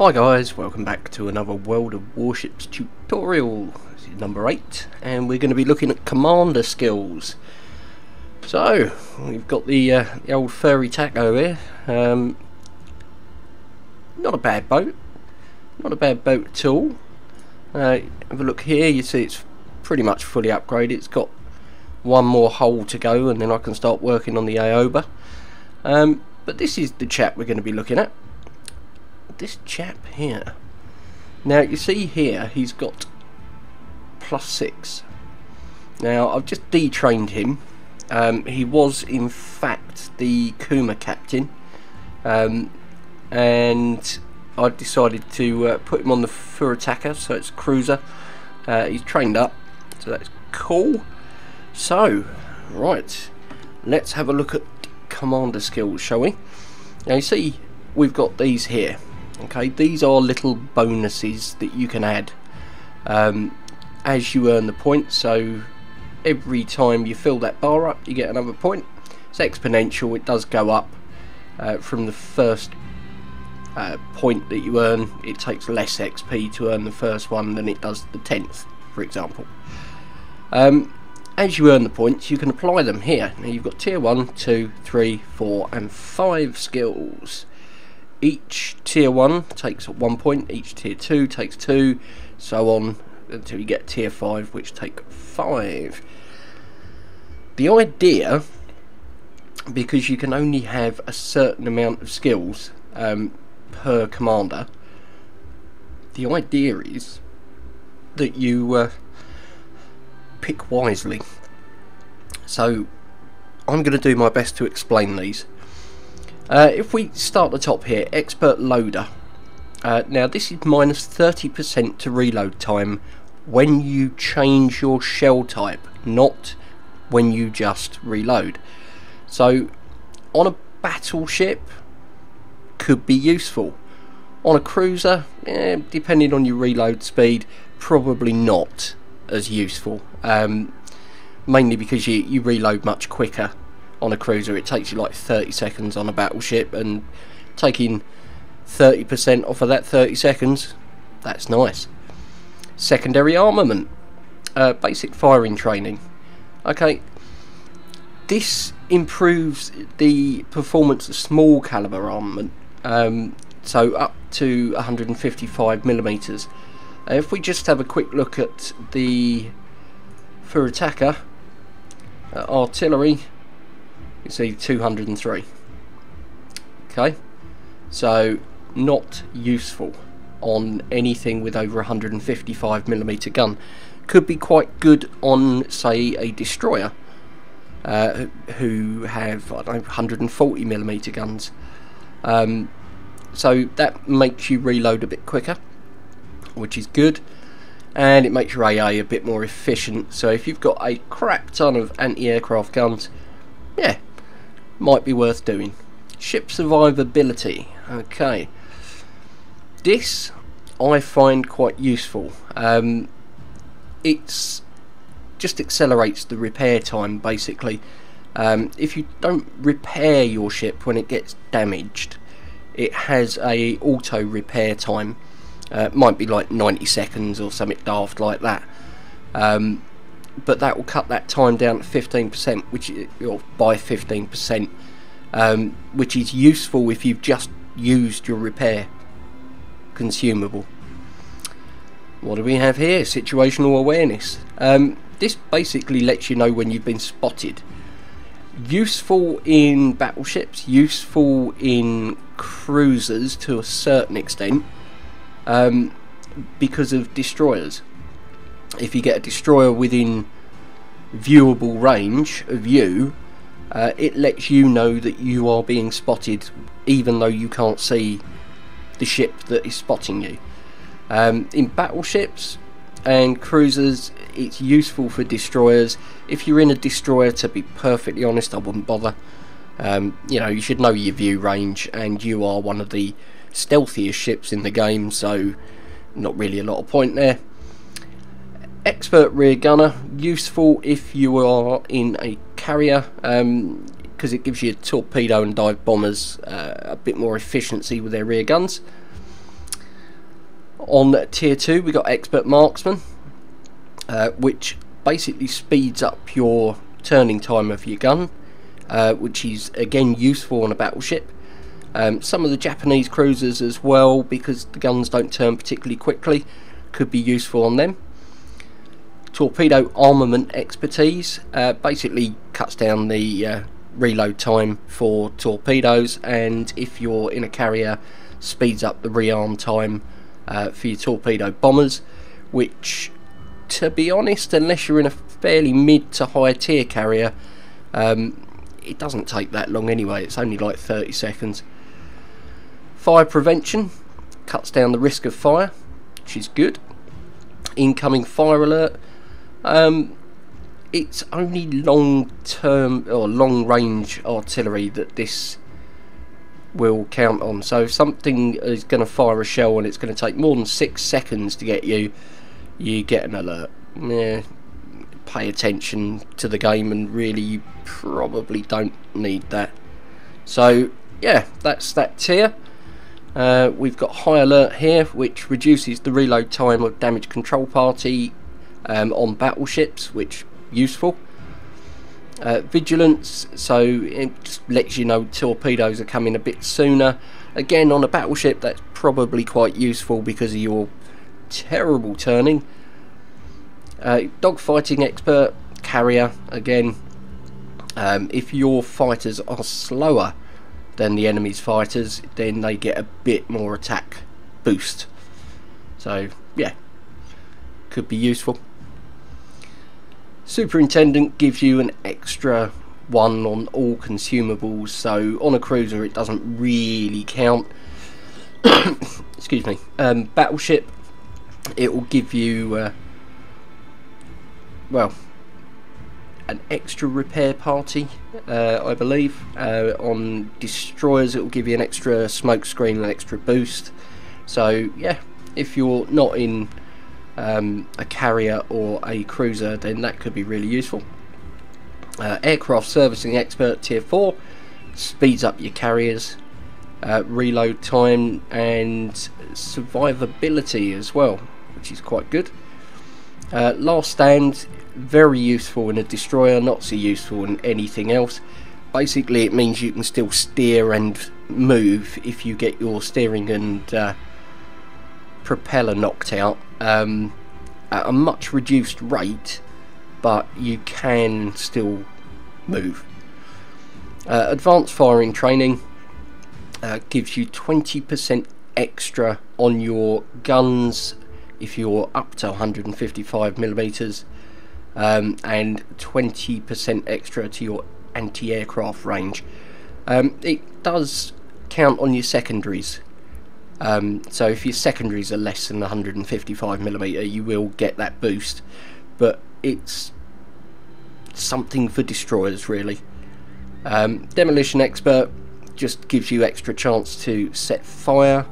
Hi guys, welcome back to another World of Warships tutorial. This is number 8 and we're going to be looking at commander skills. So, we've got the old furry taco here. Not a bad boat. Not a bad boat at all. Have a look here, you see it's pretty much fully upgraded. It's got one more hole to go and then I can start working on the Aoba. But this is the chap we're going to be looking at. This chap here. Now you see here he's got +6. Now I've just detrained him. He was in fact the Kuma captain, and I decided to put him on the Furataka, so it's a cruiser. He's trained up, so that's cool. So right, let's have a look at commander skills, shall we? Now you see we've got these here. Okay, these are little bonuses that you can add as you earn the points. So every time you fill that bar up, you get another point. It's exponential. It does go up from the first point that you earn. It takes less XP to earn the first one than it does the 10th, for example. As you earn the points, you can apply them here. Now you've got tier 1, 2, 3, 4 and 5 skills. Each tier 1 takes 1 point, each tier 2 takes 2, so on until you get tier 5, which take 5. The idea, because you can only have a certain amount of skills per commander, the idea is that you pick wisely. So I'm going to do my best to explain these. If we start at the top here, expert loader. Now this is -30% to reload time when you change your shell type, not when you just reload. So on a battleship, could be useful. On a cruiser, depending on your reload speed, probably not as useful. Mainly because you reload much quicker. On a cruiser it takes you like 30 seconds on a battleship, and taking 30% off of that 30 seconds, that's nice. Secondary armament, basic firing training. Okay, this improves the performance of small caliber armament, so up to 155mm. If we just have a quick look at the Furataka, artillery, you see 203. Okay, so not useful on anything with over 155mm gun. Could be quite good on, say, a destroyer who have, I don't know, 140mm guns. So that makes you reload a bit quicker, which is good, and it makes your AA a bit more efficient. So if you've got a crap ton of anti-aircraft guns, yeah, might be worth doing. Ship survivability. Okay, this I find quite useful. It's just accelerates the repair time basically. If you don't repair your ship when it gets damaged, it has a auto repair time. Might be like 90 seconds or something daft like that. But that will cut that time down to 15%, or by 15%, which is useful if you've just used your repair consumable. What do we have here? Situational awareness. This basically lets you know when you've been spotted. Useful in battleships, useful in cruisers to a certain extent, because of destroyers. If you get a destroyer within viewable range of you, it lets you know that you are being spotted even though you can't see the ship that is spotting you. In battleships and cruisers, it's useful for destroyers. If you're in a destroyer, to be perfectly honest, I wouldn't bother. You know, you should know your view range, and you are one of the stealthiest ships in the game, so not really a lot of point there. Expert rear gunner, useful if you are in a carrier, because it gives you torpedo and dive bombers a bit more efficiency with their rear guns. On tier 2 we got expert marksman, which basically speeds up your turning time of your gun, which is again useful on a battleship. Some of the Japanese cruisers as well, because the guns don't turn particularly quickly, could be useful on them. Torpedo armament expertise basically cuts down the reload time for torpedoes, and if you're in a carrier, speeds up the rearm time for your torpedo bombers, which, to be honest, unless you're in a fairly mid to high tier carrier, it doesn't take that long anyway. It's only like 30 seconds. Fire prevention cuts down the risk of fire, which is good. Incoming fire alert, it's only long term or long range artillery that this will count on. So if something is going to fire a shell and it's going to take more than 6 seconds to get you, you get an alert. Yeah, pay attention to the game, and really you probably don't need that. So yeah, that's that tier. We've got high alert here, which reduces the reload time of damage control party on battleships, which useful. Vigilance, so it just lets you know torpedoes are coming a bit sooner. Again, on a battleship that's probably quite useful because of your terrible turning. Dogfighting expert, carrier, again, if your fighters are slower than the enemy's fighters, then they get a bit more attack boost. So yeah, could be useful. Superintendent gives you an extra 1 on all consumables, so on a cruiser it doesn't really count. Excuse me. Battleship, it will give you well, an extra repair party, I believe. On destroyers it will give you an extra smoke screen, an extra boost. So yeah, if you're not in a carrier or a cruiser, then that could be really useful. Aircraft servicing expert tier 4 speeds up your carriers, reload time and survivability as well, which is quite good. Last stand, very useful in a destroyer, not so useful in anything else. Basically it means you can still steer and move if you get your steering and propeller knocked out at a much reduced rate, but you can still move. Advanced firing training gives you 20% extra on your guns if you're up to 155mm, and 20% extra to your anti-aircraft range. It does count on your secondaries. So if your secondaries are less than 155mm, you will get that boost, but it's something for destroyers really. Demolition expert just gives you extra chance to set fire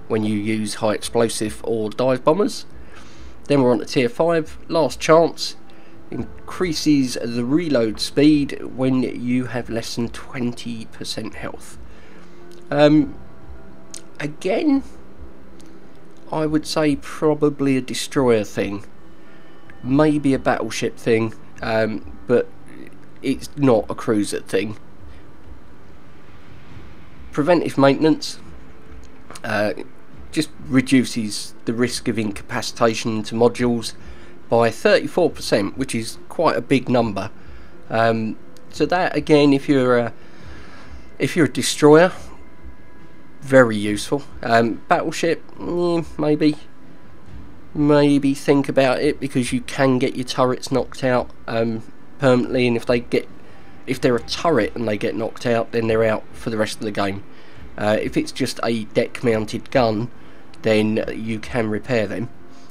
when you use high explosive or dive bombers. Then we're on to tier 5, last chance, increases the reload speed when you have less than 20% health. Again, I would say probably a destroyer thing, maybe a battleship thing, but it's not a cruiser thing. Preventive maintenance just reduces the risk of incapacitation to modules by 34%, which is quite a big number. So that again, if you're a destroyer, very useful. Battleship, maybe think about it, because you can get your turrets knocked out permanently, and if they're a turret and they get knocked out, then they're out for the rest of the game. If it's just a deck mounted gun, then you can repair them,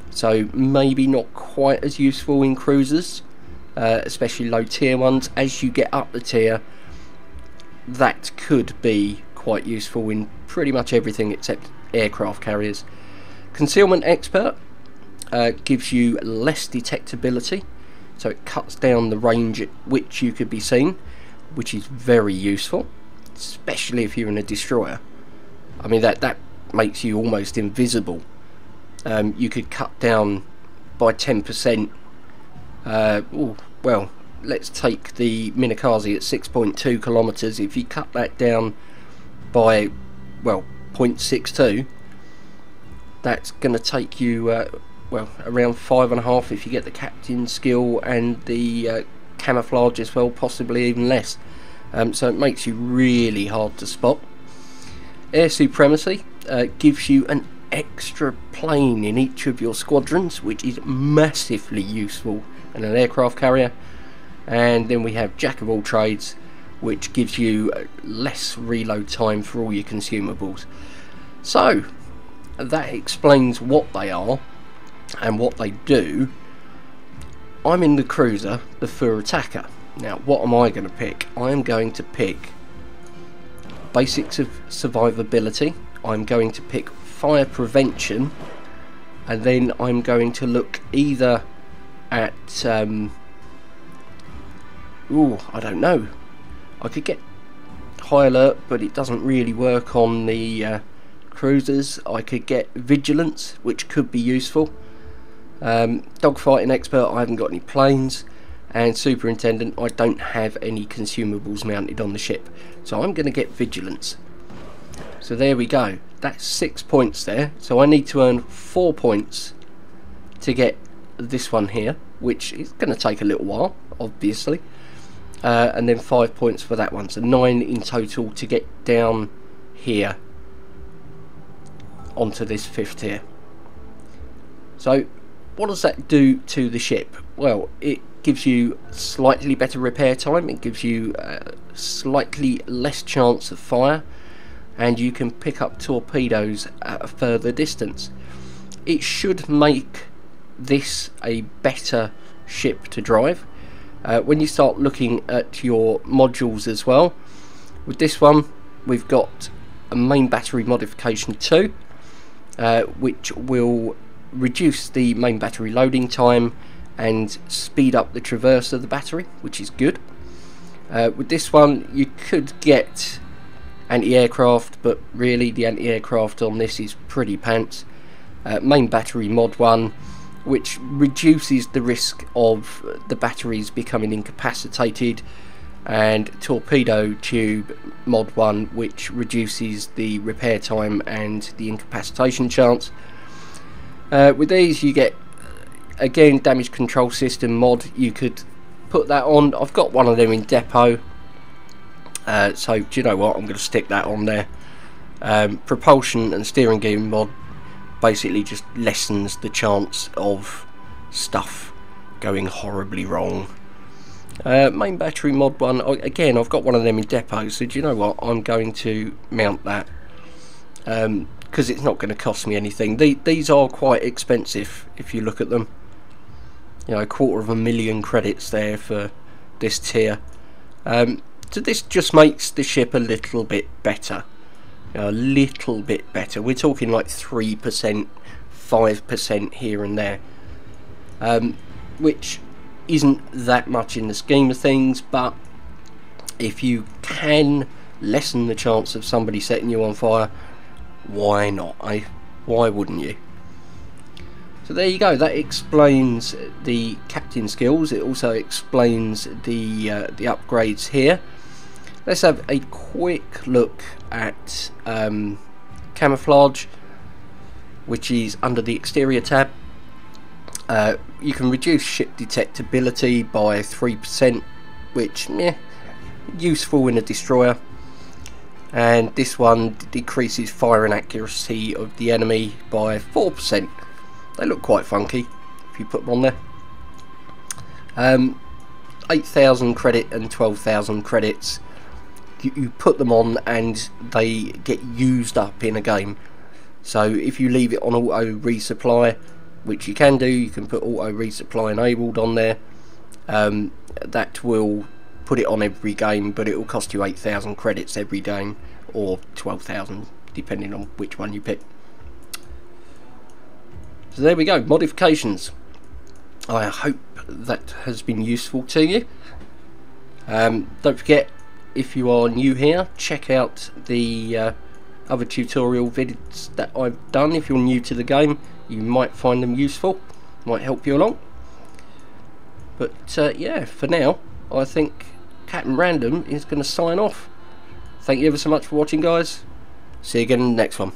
so maybe not quite as useful in cruisers, especially low tier ones. As you get up the tier, that could be quite useful in pretty much everything except aircraft carriers. Concealment expert gives you less detectability, so it cuts down the range at which you could be seen, which is very useful, especially if you're in a destroyer. I mean, that makes you almost invisible you could cut down by 10%. Well, let's take the Minakaze at 6.2 kilometers. If you cut that down by, well, 0.62, that's going to take you well, around 5.5 if you get the captain skill and the camouflage as well, possibly even less. So it makes you really hard to spot. Air supremacy gives you an extra plane in each of your squadrons, which is massively useful in an aircraft carrier. And then we have jack of all trades, which gives you less reload time for all your consumables. So that explains what they are and what they do. I'm in the cruiser, the Fur Attacker. Now what am I going to pick? I am going to pick basics of survivability, I'm going to pick fire prevention, and then I'm going to look either at I don't know, I could get high alert, but it doesn't really work on the cruisers. I could get vigilance, which could be useful. Dogfighting expert, I haven't got any planes, and superintendent, I don't have any consumables mounted on the ship, so I'm going to get vigilance. So there we go, that's 6 points there. So I need to earn 4 points to get this one here, which is going to take a little while, obviously, and then 5 points for that one, so 9 in total to get down here onto this 5th tier. So what does that do to the ship? Well, it gives you slightly better repair time, it gives you slightly less chance of fire, and you can pick up torpedoes at a further distance. It should make this a better ship to drive. When you start looking at your modules as well, with this one we've got a main battery modification 2, which will reduce the main battery loading time and speed up the traverse of the battery, which is good. With this one you could get anti-aircraft, but really the anti-aircraft on this is pretty pants. Main battery mod 1, which reduces the risk of the batteries becoming incapacitated, and torpedo tube mod 1, which reduces the repair time and the incapacitation chance. With these you get, again, damage control system mod. You could put that on. I've got one of them in depot, so do you know what, I'm going to stick that on there. Propulsion and steering gear mod basically just lessens the chance of stuff going horribly wrong. Main battery mod 1, again, I've got one of them in depot, so do you know what, I'm going to mount that, because it's not going to cost me anything. These are quite expensive if you look at them. You know, 250,000 credits there for this tier. So this just makes the ship a little bit better. You know, a little bit better. We're talking like 3%, 5% here and there, which isn't that much in the scheme of things, but if you can lessen the chance of somebody setting you on fire, why not, eh? Why wouldn't you? So there you go, that explains the captain skills. It also explains the upgrades here. Let's have a quick look at camouflage, which is under the exterior tab. You can reduce ship detectability by 3%, which, useful in a destroyer. And this one decreases firing accuracy of the enemy by 4%. They look quite funky if you put them on there. 8,000 credit and 12,000 credits. You put them on and they get used up in a game. So if you leave it on auto resupply, which you can do, you can put auto resupply enabled on there. That will put it on every game, but it will cost you 8,000 credits every game, or 12,000 depending on which one you pick. So there we go, modifications. I hope that has been useful to you. Don't forget, if you are new here, check out the other tutorial videos that I've done if you're new to the game. you might find them useful, might help you along. But yeah, for now I think Captain Random is going to sign off. Thank you ever so much for watching, guys. See you again in the next one.